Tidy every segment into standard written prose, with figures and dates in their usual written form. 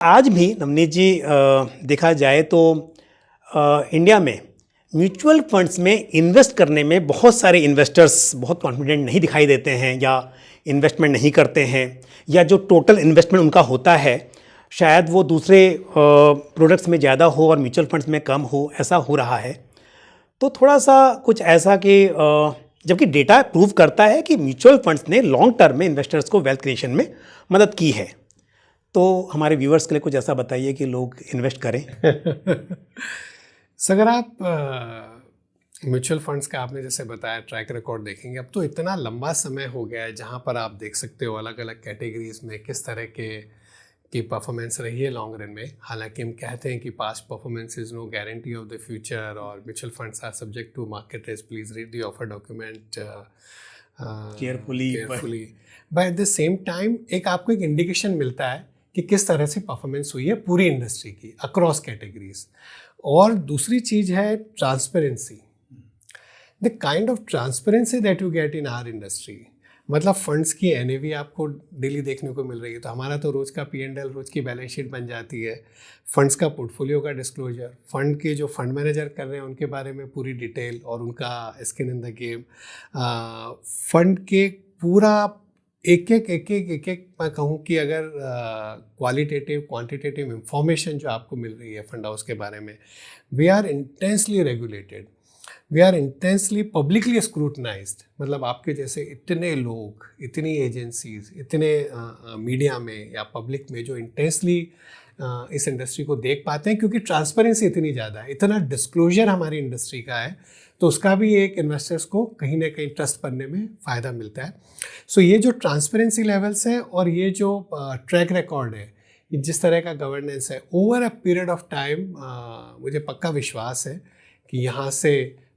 आज भी नवनीत जी देखा जाए तो इंडिया में म्यूचुअल फंड्स में इन्वेस्ट करने में बहुत सारे इन्वेस्टर्स बहुत कॉन्फिडेंट नहीं दिखाई देते हैं या इन्वेस्टमेंट नहीं करते हैं, या जो टोटल इन्वेस्टमेंट उनका होता है शायद वो दूसरे प्रोडक्ट्स में ज़्यादा हो और म्यूचुअल फंड्स में कम हो, ऐसा हो रहा है। तो थोड़ा सा कुछ ऐसा कि जबकि डेटा प्रूव करता है कि म्यूचुअल फंड्स ने लॉन्ग टर्म में इन्वेस्टर्स को वेल्थ क्रिएशन में मदद की है। तो हमारे व्यूअर्स के लिए कुछ ऐसा बताइए कि लोग इन्वेस्ट करें। अगर आप म्यूचुअल फंड्स का आपने जैसे बताया ट्रैक रिकॉर्ड देखेंगे, अब तो इतना लंबा समय हो गया है जहाँ पर आप देख सकते हो अलग अलग कैटेगरीज में किस तरह की परफॉर्मेंस रही है लॉन्ग रन में। हालांकि हम कहते हैं कि past performance is no guarantee of the future और mutual funds are subject to market risk, please read the offer document carefully. But at the same time एक आपको एक इंडिकेशन मिलता है कि किस तरह से परफॉर्मेंस हुई है पूरी इंडस्ट्री की अक्रॉस कैटेगरीज। और दूसरी चीज़ है transparency, the kind of transparency that you get in our industry. मतलब फंड्स की एनएवी आपको डेली देखने को मिल रही है, तो हमारा तो रोज़ का पीएनएल, रोज़ की बैलेंस शीट बन जाती है। फंड्स का पोर्टफोलियो का डिस्क्लोजर, फंड के जो फंड मैनेजर कर रहे हैं उनके बारे में पूरी डिटेल और उनका skin in the game, fund के पूरा एक एक मैं कहूँ कि अगर क्वालिटेटिव क्वांटिटेटिव इंफॉर्मेशन जो आपको मिल रही है फंड हाउस के बारे में, we are intensely regulated, we are intensely publicly scrutinised. मतलब आपके जैसे इतने लोग, इतनी एजेंसीज, इतने मीडिया में या पब्लिक में जो इंटेंसली इस इंडस्ट्री को देख पाते हैं, क्योंकि ट्रांसपेरेंसी इतनी ज़्यादा है, इतना डिस्क्लोजर हमारी इंडस्ट्री का है, तो उसका भी एक इन्वेस्टर्स को कहीं ना कहीं ट्रस्ट करने में फ़ायदा मिलता है। सो ये जो ट्रांसपेरेंसी लेवल्स है और ये जो ट्रैक रिकॉर्ड है, जिस तरह का गवर्नेंस है over a period of time, मुझे पक्का विश्वास है कि यहाँ से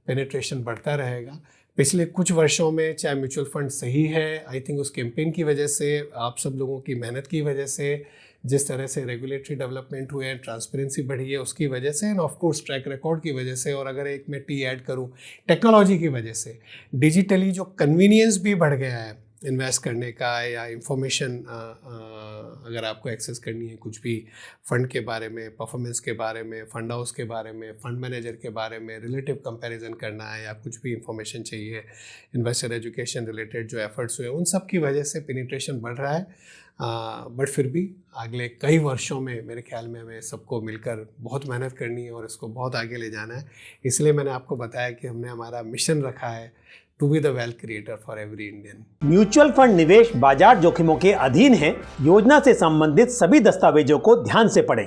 पेनिट्रेशन बढ़ता रहेगा। पिछले कुछ वर्षों में चाहे म्यूचुअल फंड सही है, आई थिंक उस कैंपेन की वजह से, आप सब लोगों की मेहनत की वजह से, जिस तरह से रेगुलेटरी डेवलपमेंट हुए हैं, ट्रांसपेरेंसी बढ़ी है, उसकी वजह से, end of course track record की वजह से, और अगर एक मैं टी ऐड करूं टेक्नोलॉजी की वजह से, डिजिटली जो कन्वीनियंस भी बढ़ गया है इन्वेस्ट करने का, या इंफॉर्मेशन अगर आपको एक्सेस करनी है कुछ भी फंड के बारे में, परफॉर्मेंस के बारे में, फंड हाउस के बारे में, फंड मैनेजर के बारे में रिलेटिव कंपैरिजन करना है, या कुछ भी इंफॉर्मेशन चाहिए इन्वेस्टर एजुकेशन रिलेटेड जो एफर्ट्स हुए, उन सब की वजह से पेनिट्रेशन बढ़ रहा है। बट फिर भी अगले कई वर्षों में मेरे ख्याल में हमें सबको मिलकर बहुत मेहनत करनी है और इसको बहुत आगे ले जाना है। इसलिए मैंने आपको बताया कि हमने हमारा मिशन रखा है to be the wealth creator for every Indian. Mutual fund निवेश बाजार जोखिमों के अधीन है। योजना से संबंधित सभी दस्तावेजों को ध्यान से पढ़ें।